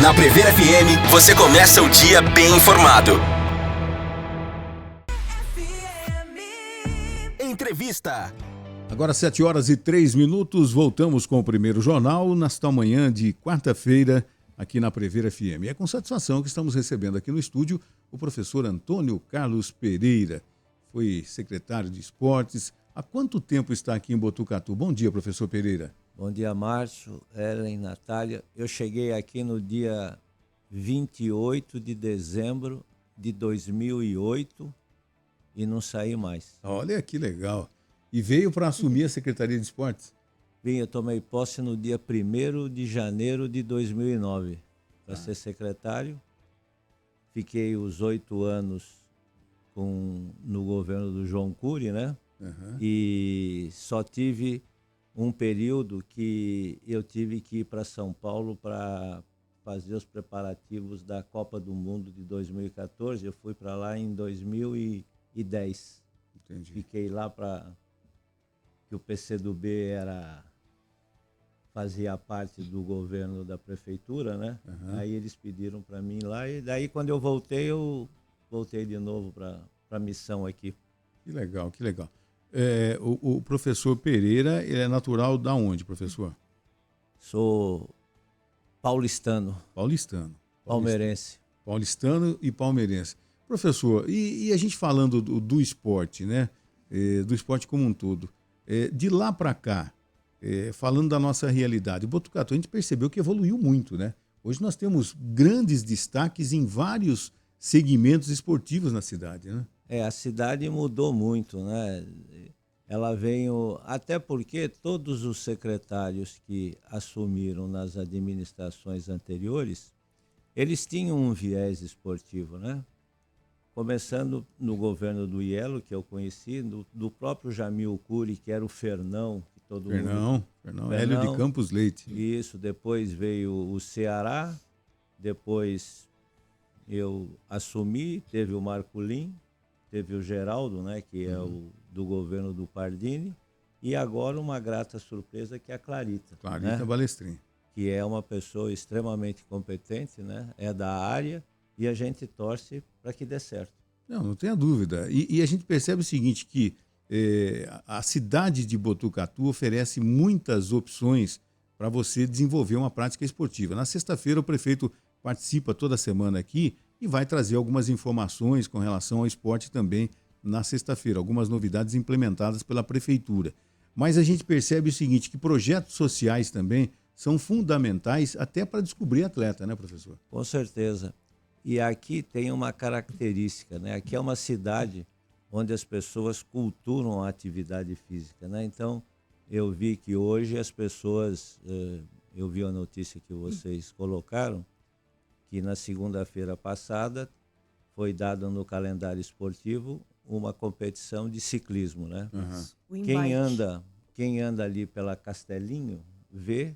Na Prever FM, você começa o dia bem informado. Entrevista. Agora 7h03, voltamos com o primeiro jornal, nesta manhã de quarta-feira, aqui na Prever FM. É com satisfação que estamos recebendo aqui no estúdio o professor Antônio Carlos Pereira. Foi secretário de Esportes. Há quanto tempo está aqui em Botucatu? Bom dia, professor Pereira. Bom dia, Márcio, Ellen, Natália. Eu cheguei aqui no dia 28 de dezembro de 2008 e não saí mais. Olha que legal. E veio para assumir a Secretaria de Esportes? Vim, eu tomei posse no dia 1º de janeiro de 2009 para ser secretário. Fiquei os 8 anos no governo do João Cury, né? Uhum. E só tive um período que eu tive que ir para São Paulo para fazer os preparativos da Copa do Mundo de 2014. Eu fui para lá em 2010. Entendi. Fiquei lá que o PCdoB fazia parte do governo da prefeitura, né? Uhum. Aí eles pediram para mim lá e daí quando eu voltei de novo para a missão aqui. Que legal, que legal. O professor Pereira, ele é natural da onde, professor? Sou paulistano. Palmeirense. Paulistano e palmeirense. Professor, e a gente falando do esporte, né? Do esporte como um todo. De lá para cá, falando da nossa realidade, Botucatu, a gente percebeu que evoluiu muito, né? Hoje nós temos grandes destaques em vários segmentos esportivos na cidade, né? A cidade mudou muito, né? Ela veio, até porque todos os secretários que assumiram nas administrações anteriores, eles tinham um viés esportivo, né? Começando no governo do Ielo, que eu conheci, do próprio Jamil Cury, que era o Fernão, que todo mundo... Fernão, Hélio de Campos Leite. Isso, depois veio o Ceará, depois eu assumi, teve o Marculin, teve o Geraldo, né, que é o do governo do Pardini, e agora uma grata surpresa que é a Clarita. Clarita, né? Balestrin. Que é uma pessoa extremamente competente, né, é da área, e a gente torce para que dê certo. Não tenha dúvida. E a gente percebe o seguinte, que a cidade de Botucatu oferece muitas opções para você desenvolver uma prática esportiva. Na sexta-feira o prefeito participa toda semana aqui e vai trazer algumas informações com relação ao esporte também na sexta-feira, algumas novidades implementadas pela prefeitura. Mas a gente percebe o seguinte, que projetos sociais também são fundamentais até para descobrir atleta, né, professor? Com certeza. E aqui tem uma característica, né? Aqui é uma cidade onde as pessoas culturam a atividade física, né? Então, eu vi que hoje as pessoas, eu vi a notícia que vocês colocaram, que na segunda-feira passada foi dada no calendário esportivo uma competição de ciclismo, né? Uhum. Quem anda ali pela Castelinho vê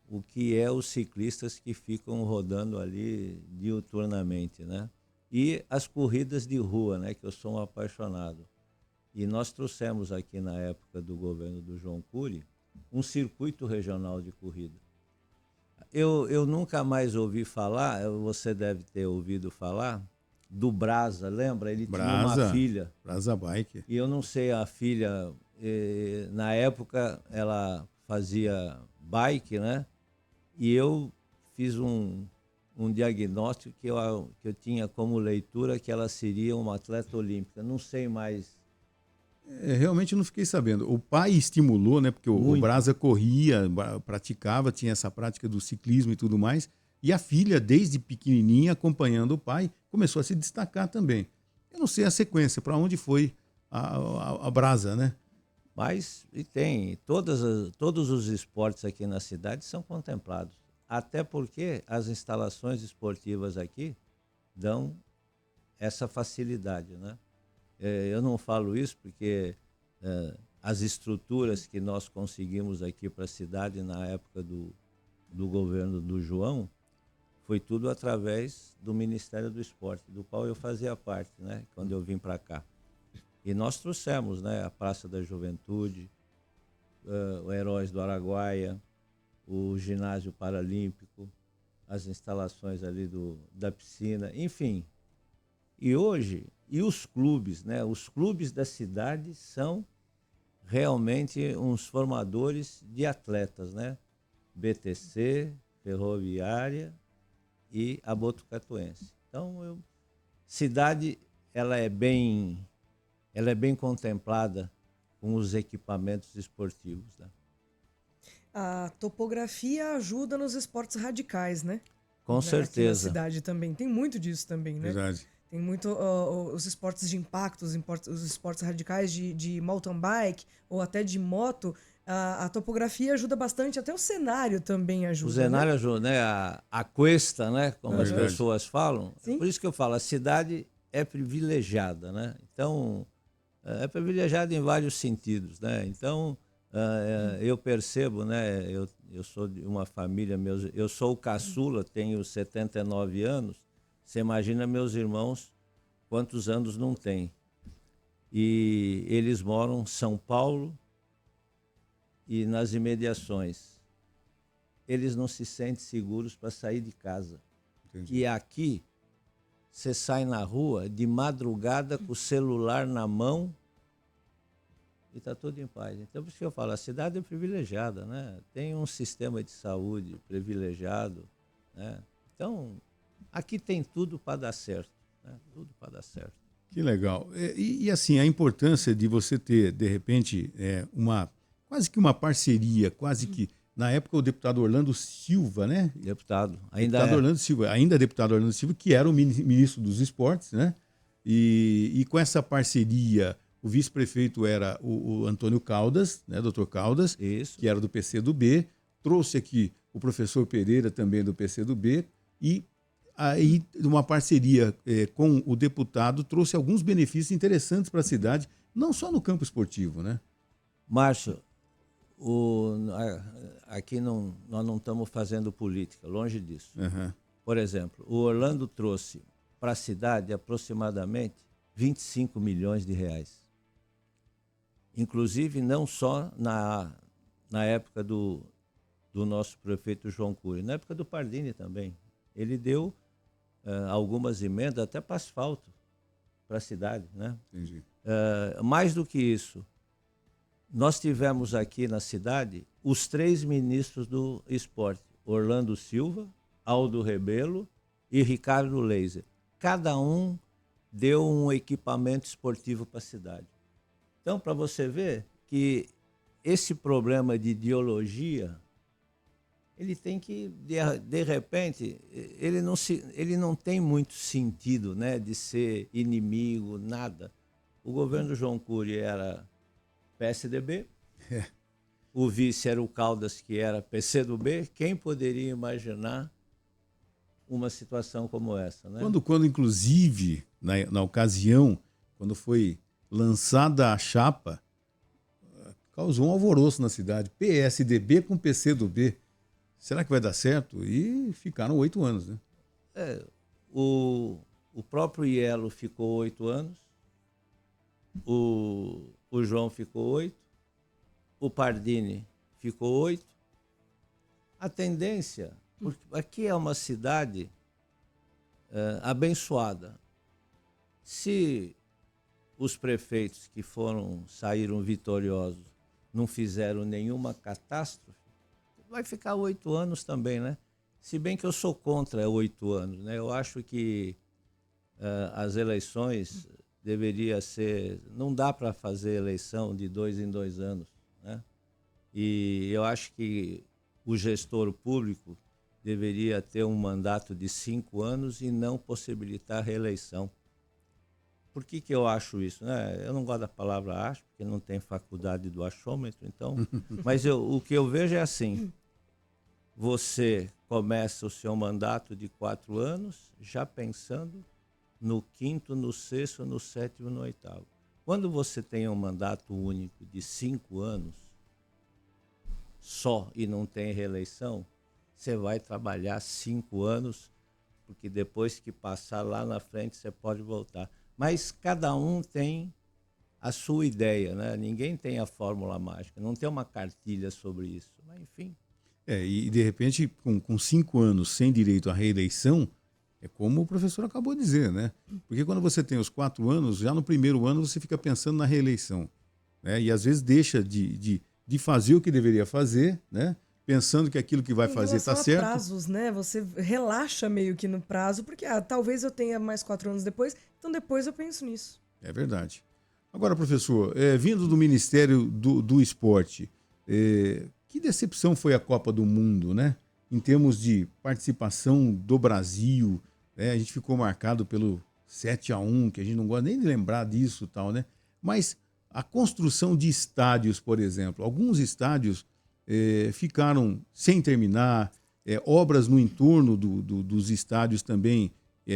o que é os ciclistas que ficam rodando ali diuturnamente, né? E as corridas de rua, né? Que eu sou um apaixonado. E nós trouxemos aqui na época do governo do João Cury um circuito regional de corrida. Eu nunca mais ouvi falar, você deve ter ouvido falar, do Brasa, lembra? Ele tinha uma filha. Brasa Bike. E eu não sei, a filha, na época, ela fazia bike, né? E eu fiz um diagnóstico que eu tinha como leitura que ela seria uma atleta olímpica. Não sei mais. Realmente eu não fiquei sabendo. O pai estimulou, né? Porque o Brasa corria, praticava, tinha essa prática do ciclismo e tudo mais. E a filha, desde pequenininha, acompanhando o pai, começou a se destacar também. Eu não sei a sequência, para onde foi a Brasa, né? Mas e tem, todos os esportes aqui na cidade são contemplados. Até porque as instalações esportivas aqui dão essa facilidade, né? Eu não falo isso porque as estruturas que nós conseguimos aqui para a cidade na época do governo do João foi tudo através do Ministério do Esporte, do qual eu fazia parte, né? Quando eu vim para cá. E nós trouxemos, né, a Praça da Juventude, o Heróis do Araguaia, o Ginásio Paralímpico, as instalações ali da piscina, enfim. E hoje, os clubes, né? Os clubes da cidade são realmente uns formadores de atletas, né? BTC, Ferroviária e a Botucatuense. Então, cidade, ela é bem contemplada com os equipamentos esportivos, né? A topografia ajuda nos esportes radicais, né? Com Aqui na certeza. cidade também. Tem muito disso também, né? Verdade. Tem muito os esportes de impacto, os esportes radicais de mountain bike ou até de moto. A topografia ajuda bastante, até o cenário também O ajuda, cenário né? ajuda, né? A cuesta, né? Como as Verdade. pessoas falam. Sim. Por isso que eu falo, a cidade é privilegiada, né? Então, é privilegiada em vários sentidos, né? Então, eu percebo, né? Eu sou de uma família, eu sou o caçula, tenho 79 anos. Você imagina meus irmãos, quantos anos não têm. E eles moram em São Paulo e nas imediações. Eles não se sentem seguros para sair de casa. Entendi. E aqui, você sai na rua de madrugada com o celular na mão e está tudo em paz. Então, por isso que eu falo, a cidade é privilegiada, né? Tem um sistema de saúde privilegiado, né? Então, aqui tem tudo para dar certo, né? Tudo para dar certo. Que legal. E, assim, a importância de você ter, de repente, quase que uma parceria, quase que, na época, o deputado Orlando Silva, né? Deputado, ainda Deputado é. Orlando Silva, ainda deputado Orlando Silva, que era o ministro dos esportes, né? E com essa parceria, o vice-prefeito era o Antônio Caldas, né? Doutor Caldas, Isso. que era do PCdoB, trouxe aqui o professor Pereira, também do PCdoB, e aí uma parceria com o deputado trouxe alguns benefícios interessantes para a cidade, não só no campo esportivo, né? Márcio, aqui nós não estamos fazendo política, longe disso. Uhum. Por exemplo, o Orlando trouxe para a cidade aproximadamente 25 milhões de reais. Inclusive, não só na época do nosso prefeito João Cury, na época do Pardini também. Ele deu algumas emendas até para asfalto para a cidade, né? Entendi. Mais do que isso, nós tivemos aqui na cidade os 3 ministros do esporte, Orlando Silva, Aldo Rebelo e Ricardo Leiser. Cada um deu um equipamento esportivo para a cidade. Então, para você ver que esse problema de ideologia, ele tem que, de repente, ele não tem muito sentido, né, de ser inimigo, nada. O governo João Cury era PSDB, o vice era o Caldas, que era PCdoB. Quem poderia imaginar uma situação como essa, né? Quando inclusive, na ocasião, quando foi lançada a chapa, causou um alvoroço na cidade. PSDB com PCdoB. Será que vai dar certo? E ficaram 8 anos, né? O próprio Ielo ficou 8 anos, o João ficou 8, o Pardini ficou 8. A tendência, porque aqui é uma cidade abençoada. Se os prefeitos que saíram vitoriosos não fizeram nenhuma catástrofe, vai ficar 8 anos também, né? Se bem que eu sou contra 8 anos, né? Eu acho que as eleições deveria ser... Não dá para fazer eleição de 2 em 2 anos, né? E eu acho que o gestor público deveria ter um mandato de 5 anos e não possibilitar reeleição. Por que eu acho isso, né? Eu não gosto da palavra acho, porque não tem faculdade do achômetro, então... Mas o que eu vejo é assim: você começa o seu mandato de 4 anos já pensando no 5º, no 6º, no 7º, no 8º. Quando você tem um mandato único de 5 anos só e não tem reeleição, você vai trabalhar 5 anos, porque depois que passar lá na frente você pode voltar. Mas cada um tem a sua ideia, né? Ninguém tem a fórmula mágica, não tem uma cartilha sobre isso. Mas, enfim. E de repente, com 5 anos sem direito à reeleição, é como o professor acabou de dizer, né? Porque quando você tem os 4 anos, já no primeiro ano você fica pensando na reeleição, né? E às vezes deixa de fazer o que deveria fazer, né? Pensando que aquilo que vai fazer está certo. Prazos, né? Você relaxa meio que no prazo, porque talvez eu tenha mais 4 anos depois, então depois eu penso nisso. É verdade. Agora, professor, vindo do Ministério do Esporte, que decepção foi a Copa do Mundo, né? Em termos de participação do Brasil, né? A gente ficou marcado pelo 7-1, que a gente não gosta nem de lembrar disso e tal, né? Mas a construção de estádios, por exemplo, alguns estádios ficaram sem terminar, obras no entorno dos estádios também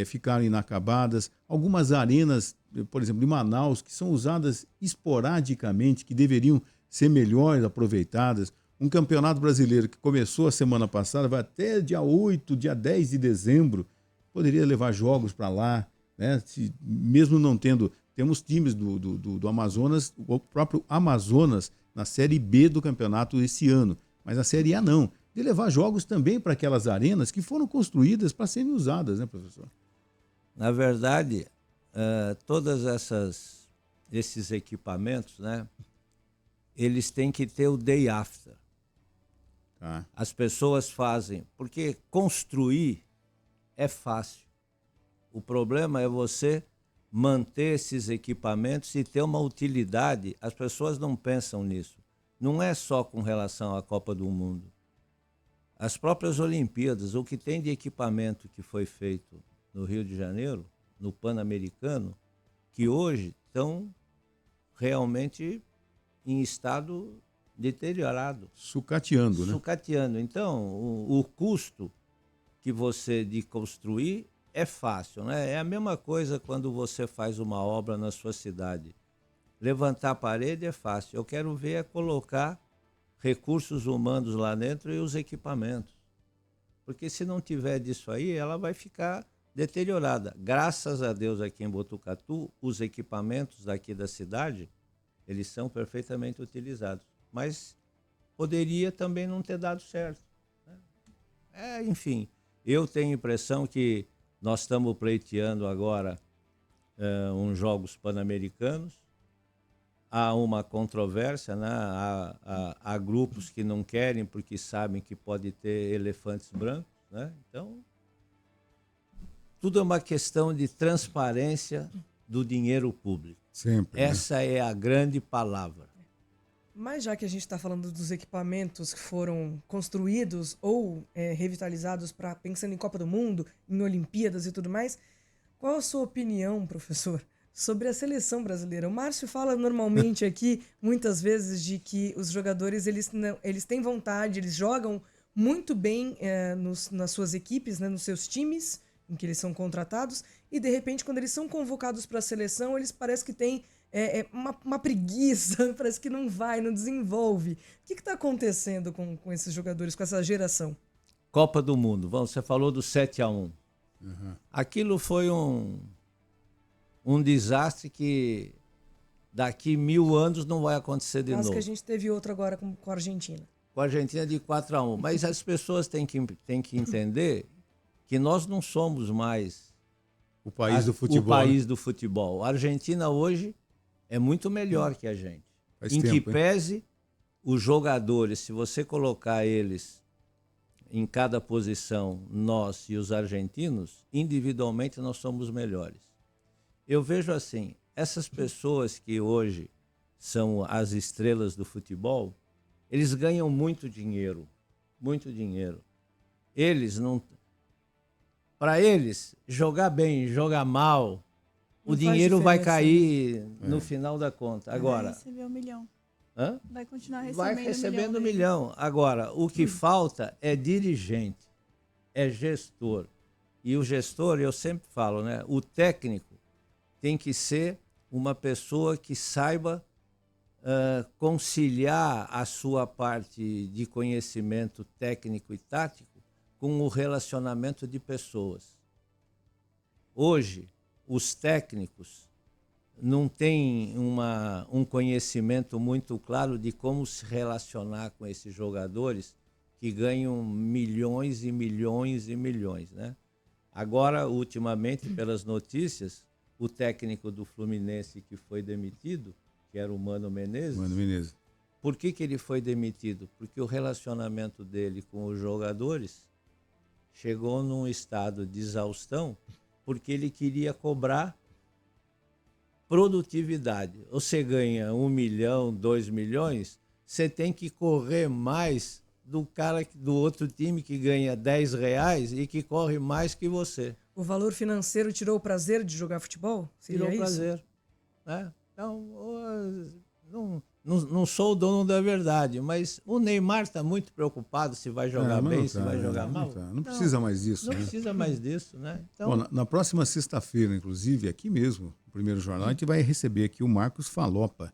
ficaram inacabadas, algumas arenas, por exemplo, de Manaus, que são usadas esporadicamente, que deveriam ser melhor aproveitadas. Um campeonato brasileiro que começou a semana passada, vai até dia 8, dia 10 de dezembro, poderia levar jogos para lá, né? Mesmo não tendo... Temos times do Amazonas, o próprio Amazonas, na Série B do campeonato esse ano, mas na Série A não. De levar jogos também para aquelas arenas que foram construídas para serem usadas, né, professor? Na verdade, todos esses equipamentos, né, eles têm que ter o day after. Tá. As pessoas fazem, porque construir é fácil. O problema é você manter esses equipamentos e ter uma utilidade. As pessoas não pensam nisso. Não é só com relação à Copa do Mundo. As próprias Olimpíadas, o que tem de equipamento que foi feito no Rio de Janeiro, no Pan-Americano, que hoje estão realmente em estado deteriorado. Sucateando, né? Sucateando. Então, o custo que você de construir é fácil, né? É a mesma coisa quando você faz uma obra na sua cidade. Levantar a parede é fácil. Eu quero ver é colocar recursos humanos lá dentro e os equipamentos. Porque se não tiver disso aí, ela vai ficar deteriorada. Graças a Deus aqui em Botucatu, os equipamentos daqui da cidade, eles são perfeitamente utilizados. Mas poderia também não ter dado certo, né? Enfim, eu tenho a impressão que nós estamos pleiteando agora uns Jogos Pan-Americanos. Há uma controvérsia, né? Há grupos que não querem porque sabem que pode ter elefantes brancos, né? Então, tudo é uma questão de transparência do dinheiro público. Sempre. Essa é a grande palavra. Mas já que a gente está falando dos equipamentos que foram construídos ou revitalizados pensando em Copa do Mundo, em Olimpíadas e tudo mais, qual a sua opinião, professor, sobre a seleção brasileira? O Márcio fala normalmente aqui, muitas vezes, de que os jogadores eles têm vontade, eles jogam muito bem nas suas equipes, né, nos seus times em que eles são contratados, e de repente, quando eles são convocados para a seleção, eles parecem que têm uma preguiça, parece que não desenvolve. O que está acontecendo com esses jogadores, com essa geração? Copa do Mundo, você falou do 7-1. Uhum. Aquilo foi um desastre que daqui 1000 anos não vai acontecer de novo. Que a gente teve outro agora com a Argentina. Com a Argentina de 4-1. Mas as pessoas têm que entender que nós não somos mais o país do futebol. O país do futebol. A Argentina hoje é muito melhor que a gente. Faz tempo, pese os jogadores, se você colocar eles em cada posição, nós e os argentinos, individualmente nós somos melhores. Eu vejo assim, essas pessoas que hoje são as estrelas do futebol, eles ganham muito dinheiro. Muito dinheiro. Eles não... Para eles, jogar bem, jogar mal, o dinheiro vai cair no final da conta. Agora, vai receber 1 milhão. Hã? Vai continuar recebendo Vai recebendo 1 milhão. Agora, o que falta é dirigente, é gestor. E o gestor, eu sempre falo, né? O técnico tem que ser uma pessoa que saiba conciliar a sua parte de conhecimento técnico e tático com o relacionamento de pessoas. Hoje, os técnicos não têm um conhecimento muito claro de como se relacionar com esses jogadores que ganham milhões e milhões e milhões, né? Agora, ultimamente, pelas notícias, o técnico do Fluminense que foi demitido, que era o Mano Menezes. Mano Menezes. Por que ele foi demitido? Porque o relacionamento dele com os jogadores chegou num estado de exaustão, porque ele queria cobrar produtividade. Você ganha 1 milhão, 2 milhões, você tem que correr mais do cara do outro time que ganha R$ 10 e que corre mais que você. O valor financeiro tirou o prazer de jogar futebol? Seria Tirou o isso? prazer, né? Então, não sou o dono da verdade, mas o Neymar está muito preocupado se vai jogar mas bem, não se tá, vai né? jogar mal. Não precisa mais disso. Não né? precisa mais disso, né? Então, Bom, na próxima sexta-feira, inclusive, aqui mesmo, no Primeiro Jornal, a gente vai receber aqui o Marcos Falopa.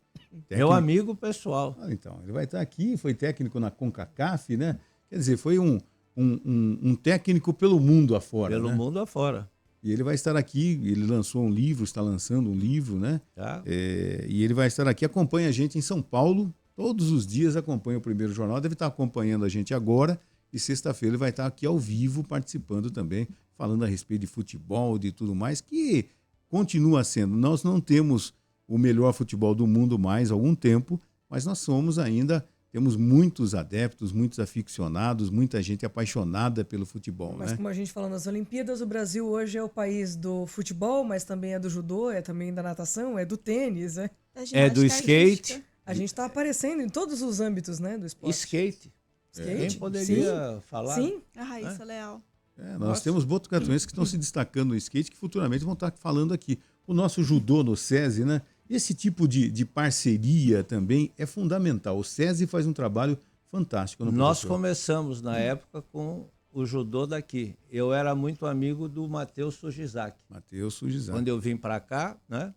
meu amigo pessoal. Então, ele vai estar aqui, foi técnico na CONCACAF, né? Quer dizer, foi um técnico pelo mundo afora. Pelo né? mundo afora. E ele vai estar aqui, ele lançou um livro, está lançando um livro, né? Tá? E ele vai estar aqui, acompanha a gente em São Paulo, todos os dias acompanha o Primeiro Jornal, deve estar acompanhando a gente agora, e sexta-feira ele vai estar aqui ao vivo, participando também, falando a respeito de futebol, de tudo mais, que continua sendo. Nós não temos o melhor futebol do mundo mais há algum tempo, mas nós somos ainda, temos muitos adeptos, muitos aficionados, muita gente apaixonada pelo futebol. Mas né? como a gente falou nas Olimpíadas, o Brasil hoje é o país do futebol, mas também é do judô, é também da natação, é do tênis, né? Da É do ginástica skate. artística. A gente está aparecendo em todos os âmbitos, né, do esporte. Skate. Skate? Quem poderia falar? Sim, A Raíssa Leal. Nós Nossa. temos botucatuenses que estão se destacando no skate, que futuramente vão estar falando aqui. O nosso judô no SESI, né? Esse tipo de parceria também é fundamental. O SESI faz um trabalho fantástico. No Nós professor. começamos na época com o judô daqui. Eu era muito amigo do Matheus Sujizaki. Matheus Sujizaki. Quando eu vim para cá, né?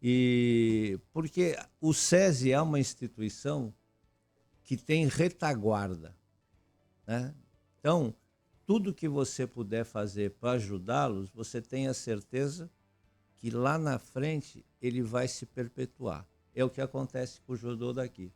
E porque o SESI é uma instituição que tem retaguarda, né? Então, tudo que você puder fazer para ajudá-los, você tenha certeza que lá na frente ele vai se perpetuar. É o que acontece com o judô daqui,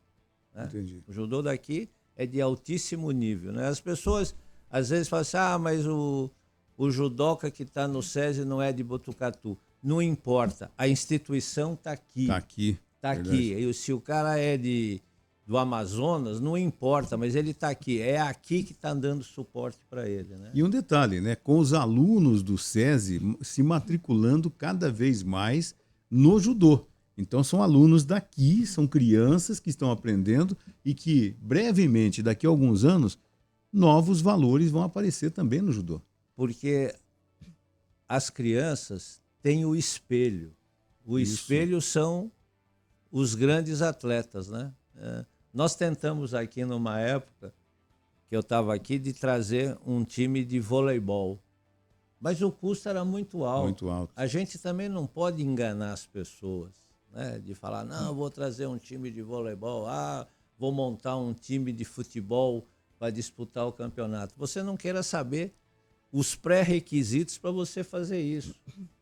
né? Entendi. O judô daqui é de altíssimo nível, né? As pessoas às vezes falam assim, mas o judoca que está no SESI não é de Botucatu. Não importa, a instituição está aqui. Está aqui. Está verdade. aqui. E se o cara é do Amazonas, não importa, mas ele está aqui. É aqui que está dando suporte para ele, né? E um detalhe, né? Com os alunos do SESI se matriculando cada vez mais no judô. Então são alunos daqui, são crianças que estão aprendendo e que brevemente, daqui a alguns anos, novos valores vão aparecer também no judô. Porque as crianças têm o espelho. O Isso. espelho são os grandes atletas, né? Nós tentamos aqui numa época que eu estava aqui de trazer um time de voleibol, mas o custo era muito alto. Muito alto. A gente também não pode enganar as pessoas, né? De falar, não, eu vou trazer um time de voleibol, vou montar um time de futebol para disputar o campeonato. Você não queira saber os pré-requisitos para você fazer isso.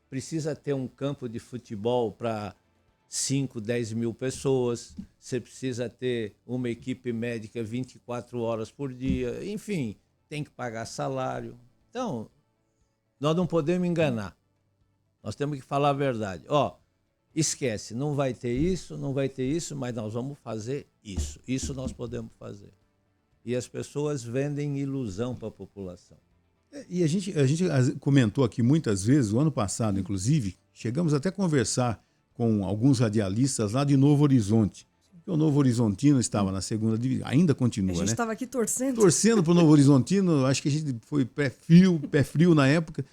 Precisa ter um campo de futebol para 5, 10 mil pessoas, você precisa ter uma equipe médica 24 horas por dia, enfim, tem que pagar salário. Então, nós não podemos enganar. Nós temos que falar a verdade. Esquece, não vai ter isso, mas nós vamos fazer isso. Isso nós podemos fazer. E as pessoas vendem ilusão para a população. E a gente comentou aqui muitas vezes, o ano passado, inclusive, chegamos até a conversar com alguns radialistas lá de Novo Horizonte. O Novo Horizontino estava na segunda divisão, ainda continua, a gente né? estava aqui torcendo. Torcendo para o Novo Horizontino, acho que a gente foi pé frio na época.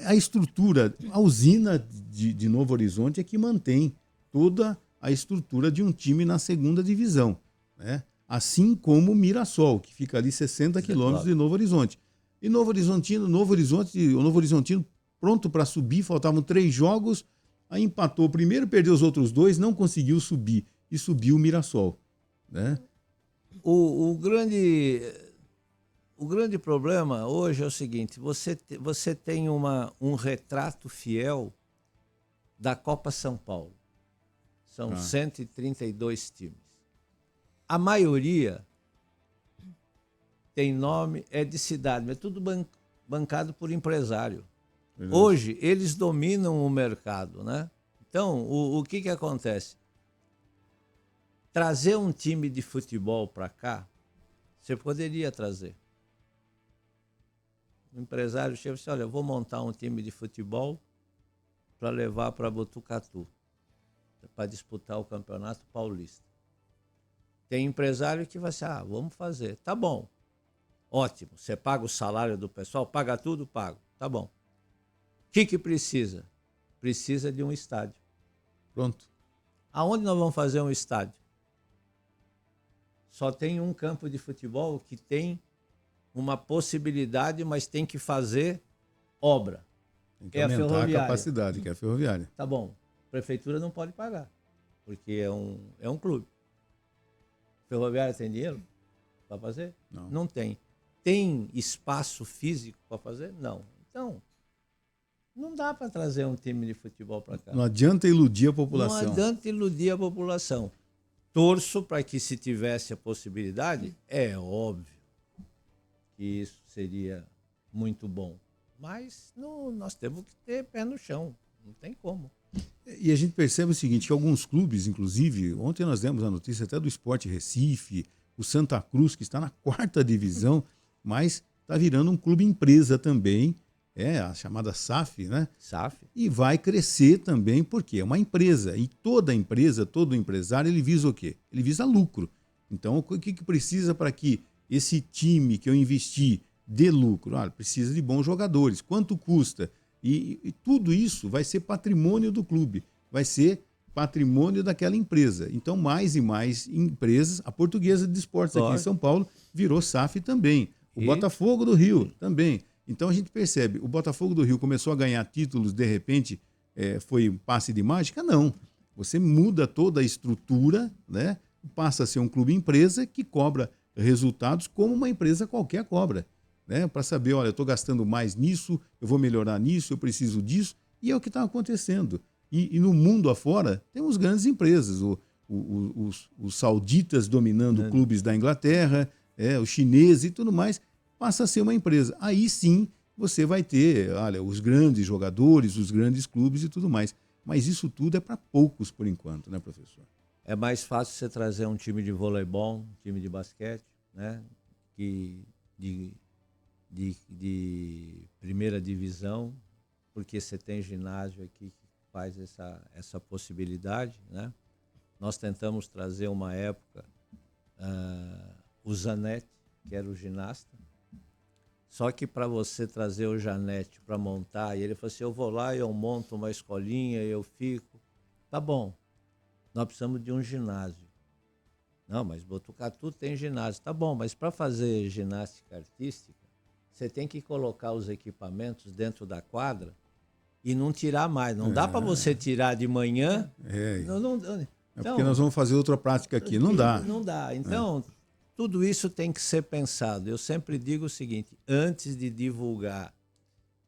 A estrutura, a usina de Novo Horizonte é que mantém toda a estrutura de um time na segunda divisão, né? Assim como o Mirassol, que fica ali 60 quilômetros de Novo Horizonte. E o Novo Horizontino pronto para subir, faltavam 3 jogos, aí empatou o primeiro, perdeu os outros 2, não conseguiu subir, e subiu o Mirassol, né? O grande problema hoje é o seguinte, você tem um retrato fiel da Copa São Paulo. São 132 times. A maioria tem nome, é de cidade, mas tudo bancado por empresário. Verdade. Hoje, eles dominam o mercado, né? Então, o que acontece? Trazer um time de futebol para cá, você poderia trazer. O empresário chega e diz, olha, eu vou montar um time de futebol para levar para Botucatu, para disputar o Campeonato Paulista. Tem empresário que vai dizer, vamos fazer. Tá bom, ótimo, você paga o salário do pessoal, paga tudo, pago, tá bom. O que precisa? Precisa de um estádio. Pronto. Aonde nós vamos fazer um estádio? Só tem um campo de futebol que tem uma possibilidade, mas tem que fazer obra. Tem que É a aumentar a ferroviária. capacidade, que é a ferroviária. Tá bom, a prefeitura não pode pagar, porque é um clube. Ferroviária tem dinheiro para fazer? Não. Não tem. Tem espaço físico para fazer? Não. Então, não dá para trazer um time de futebol para cá. Não adianta iludir a Não população. adianta iludir a população. Torço para que, se tivesse a possibilidade, é óbvio que isso seria muito bom. Mas nós temos que ter pé no chão. Não tem como. E a gente percebe o seguinte, que alguns clubes, inclusive, ontem nós demos a notícia até do Sport Recife, o Santa Cruz, que está na 4ª divisão, mas está virando um clube empresa também, a chamada SAF, né? SAF. E vai crescer também, porque é uma empresa. E toda empresa, todo empresário, ele visa o quê? Ele visa lucro. Então, o que precisa para que esse time que eu investi dê lucro? Precisa de bons jogadores. Quanto custa? E tudo isso vai ser patrimônio do clube. Vai ser patrimônio daquela empresa. Então, mais e mais empresas. A Portuguesa de Esportes aqui em São Paulo virou SAF também. O Botafogo do Rio também. Então a gente percebe, o Botafogo do Rio começou a ganhar títulos, de repente foi um passe de mágica? Não. Você muda toda a estrutura, né? Passa a ser um clube empresa que cobra resultados como uma empresa qualquer cobra. Né? Para saber, olha, eu estou gastando mais nisso, eu vou melhorar nisso, eu preciso disso. E é o que está acontecendo. E no mundo afora, temos grandes empresas. Os sauditas dominando clubes da Inglaterra, os chineses e tudo mais. Passa a ser uma empresa. Aí sim você vai ter, olha, os grandes jogadores, os grandes clubes e tudo mais. Mas isso tudo é para poucos por enquanto, né, professor? É mais fácil você trazer um time de voleibol, um time de basquete, né? De primeira divisão, porque você tem ginásio aqui que faz essa possibilidade, né? Nós tentamos trazer uma época o Zanetti, que era o ginasta. Só que para você trazer o Janete para montar, e ele falou assim, eu vou lá, eu monto uma escolinha, eu fico. Tá bom, nós precisamos de um ginásio. Não, mas Botucatu tem ginásio. Tá bom, mas para fazer ginástica artística, você tem que colocar os equipamentos dentro da quadra e não tirar mais. Não dá para você tirar de manhã. Então, porque nós vamos fazer outra prática aqui. Não dá. Não dá. Então... Tudo isso tem que ser pensado. Eu sempre digo o seguinte, antes de divulgar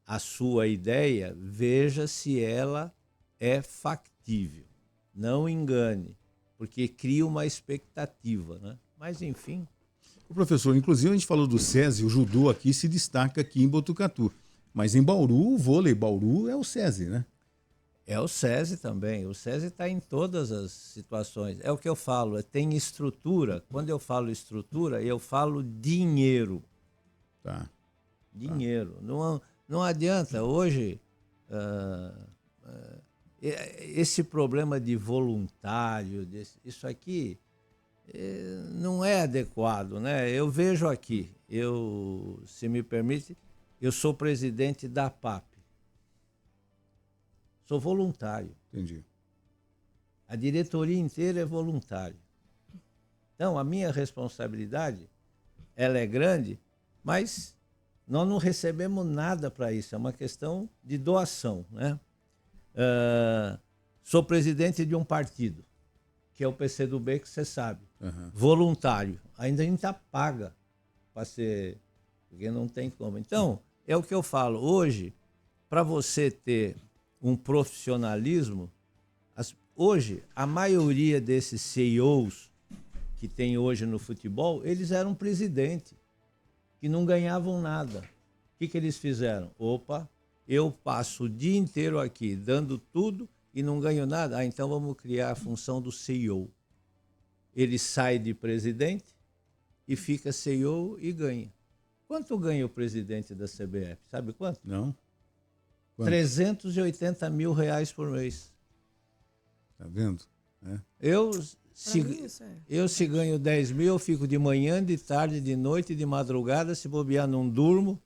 a sua ideia, veja se ela é factível. Não engane, porque cria uma expectativa, né? Mas, enfim... O professor, inclusive a gente falou do SESI, o judô aqui se destaca aqui em Botucatu. Mas em Bauru, o vôlei Bauru é o SESI, né? É o SESI também. O SESI está em todas as situações. É o que eu falo, tem estrutura. Quando eu falo estrutura, eu falo dinheiro. Tá. Dinheiro. Não adianta. Hoje, esse problema de voluntário, isso aqui não é adequado, né? Eu vejo aqui, se me permite, eu sou presidente da PAP. Sou voluntário. Entendi. A diretoria inteira é voluntária. Então, a minha responsabilidade, ela é grande, mas nós não recebemos nada para isso. É uma questão de doação, né? Sou presidente de um partido, que é o PCdoB, que você sabe. Uhum. Voluntário. Ainda a gente paga para ser... Porque não tem como. Então, é o que eu falo. Hoje, para você ter um profissionalismo, hoje a maioria desses CEOs que tem hoje no futebol, eles eram presidente. que não ganhavam nada. O que eles fizeram? Opa, eu passo o dia inteiro aqui dando tudo e não ganho nada. Então vamos criar a função do CEO. Ele sai de presidente e fica CEO e ganha. Quanto ganha o presidente da CBF? Sabe quanto? Não? Quanto? 380 mil reais por mês. Tá vendo? É. Eu, mim, isso é- se ganho 10 mil, eu fico de manhã, de tarde, de noite, de madrugada, se bobear, não durmo.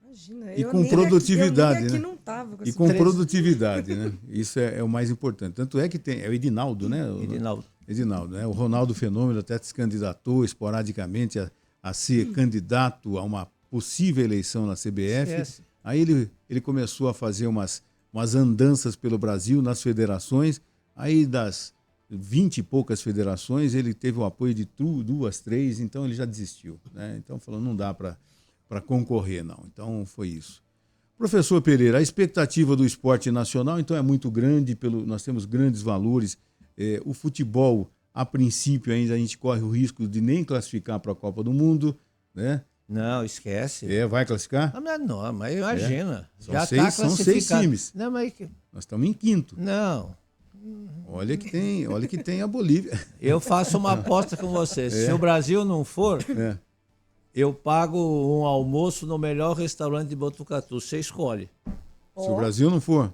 Imagina, E eu com nem produtividade, aqui, eu nem aqui né? não tava com E esse com preço. produtividade, né? Isso é o mais importante. Tanto é que tem. É o Edinaldo, né? Edinaldo. Edinaldo, né? O Ronaldo Fenômeno até se candidatou esporadicamente a ser candidato a uma possível eleição na CBF. Esquece. Aí ele começou a fazer umas andanças pelo Brasil, nas federações. Aí das 20 e poucas federações, ele teve o apoio de duas, três, então ele já desistiu, né? Então falou, não dá para concorrer, não. Então foi isso. Professor Pereira, a expectativa do esporte nacional, então, é muito grande, nós temos grandes valores. O futebol, a princípio, ainda a gente corre o risco de nem classificar para a Copa do Mundo, né? Não, esquece. Vai classificar? Não, mas imagina. São Já seis- está são seis classificado. times. Não, mas... Nós estamos em quinto. Não, Olha que tem a Bolívia. eu faço uma aposta com você. Se o Brasil não for, É. eu pago um almoço no melhor restaurante de Botucatu. Você escolhe. Se o Brasil não for.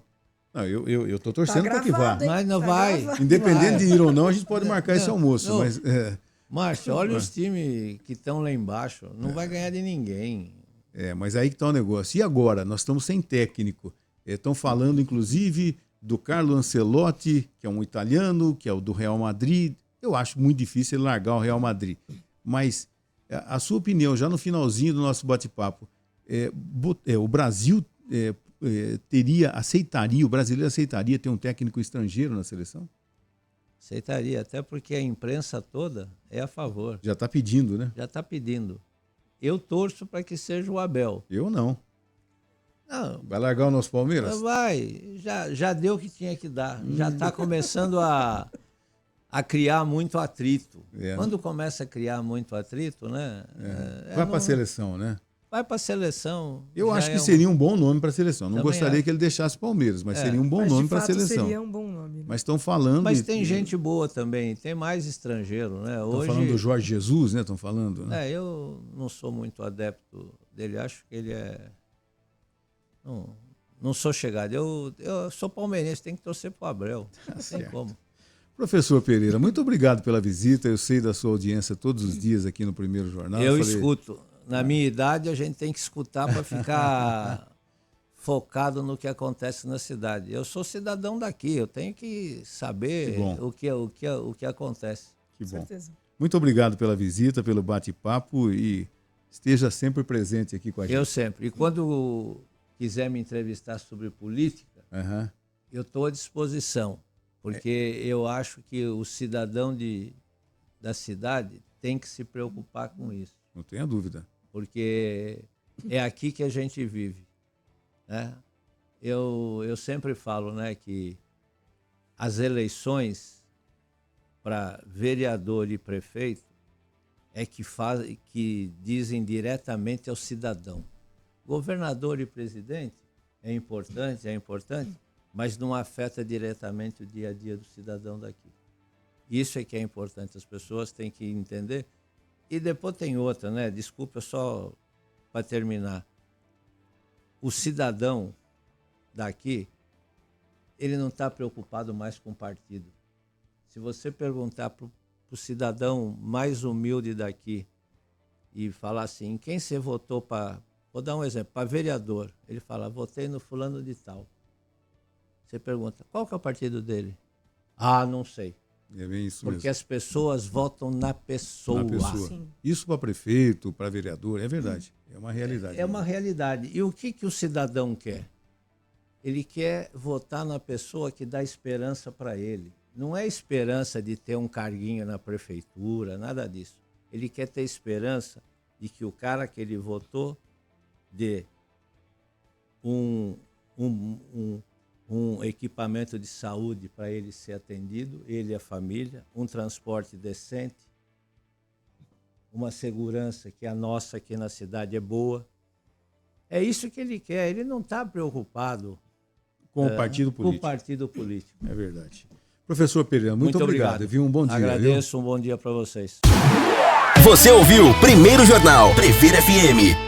Não, eu tô torcendo para que vá. gravado, hein? Mas não Tá vai. gravado. Independente Vai. de ir ou não, a gente pode marcar esse Não, almoço. não. Mas Márcio, olha os times que estão lá embaixo. Não vai ganhar de ninguém. mas aí que está o negócio. E agora? Nós estamos sem técnico. Estão falando, inclusive, do Carlo Ancelotti, que é um italiano, que é o do Real Madrid. Eu acho muito difícil ele largar o Real Madrid. Mas a sua opinião, já no finalzinho do nosso bate-papo, o Brasil o brasileiro aceitaria ter um técnico estrangeiro na seleção? Aceitaria, até porque a imprensa toda é a favor. Já está pedindo, né? Já está pedindo. Eu torço para que seja o Abel. Eu não. Não, Vai largar o nosso Palmeiras? vai. Já deu o que tinha que dar. Já está começando a criar muito atrito. Quando começa a criar muito atrito, né? Vai para a seleção, né? Vai para a seleção. Eu já acho que é seria um bom nome para a seleção. Não Também gostaria acho. que ele deixasse o Palmeiras, mas seria um bom Mas, nome de para a fato, seleção. seria um bom nome. Né? Mas estão falando. Mas tem gente boa também, tem mais estrangeiro, né? Estão Hoje, falando do Jorge Jesus, né? Estão falando. Né? eu não sou muito adepto dele, acho que ele é. Não sou chegado. Eu sou palmeirense, tem que torcer pro Abel. Não tem certo. como. Professor Pereira, muito obrigado pela visita. Eu sei da sua audiência todos os dias aqui no Primeiro Jornal. Eu escuto. Na minha idade, a gente tem que escutar para ficar focado no que acontece na cidade. Eu sou cidadão daqui, eu tenho que saber o que acontece. Que Com bom. certeza. Muito obrigado pela visita, pelo bate-papo e esteja sempre presente aqui com a gente. Eu sempre. E quando quiser me entrevistar sobre política, Aham. eu estou à disposição, porque eu acho que o cidadão da cidade tem que se preocupar com isso, Não tenha dúvida. porque é aqui que a gente vive, né? Eu sempre falo, né, que as eleições para vereador e prefeito que dizem diretamente ao cidadão. Governador e presidente é importante, mas não afeta diretamente o dia a dia do cidadão daqui. Isso é que é importante, as pessoas têm que entender. E depois tem outra, né? Desculpa, só para terminar. O cidadão daqui, ele não está preocupado mais com o partido. Se você perguntar para o cidadão mais humilde daqui e falar assim, quem você votou para... Vou dar um exemplo, para vereador. Ele fala, votei no fulano de tal. Você pergunta, qual que é o partido dele? Ah, não sei. É bem isso Porque mesmo. as pessoas votam na pessoa. Na pessoa. Sim. Isso para prefeito, para vereador, é verdade. É uma realidade. É uma realidade. E o que o cidadão quer? Ele quer votar na pessoa que dá esperança para ele. Não é esperança de ter um carguinho na prefeitura, nada disso. Ele quer ter esperança de que o cara que ele votou dê um equipamento de saúde para ele ser atendido, ele e a família, um transporte decente, uma segurança que a nossa aqui na cidade é boa. É isso que ele quer. Ele não está preocupado Com o partido político. com o partido político. É verdade. Professor Pereira, muito obrigado. Viu? Um bom dia. Agradeço, um bom dia para vocês. Você ouviu Primeiro Jornal Prefeira FM.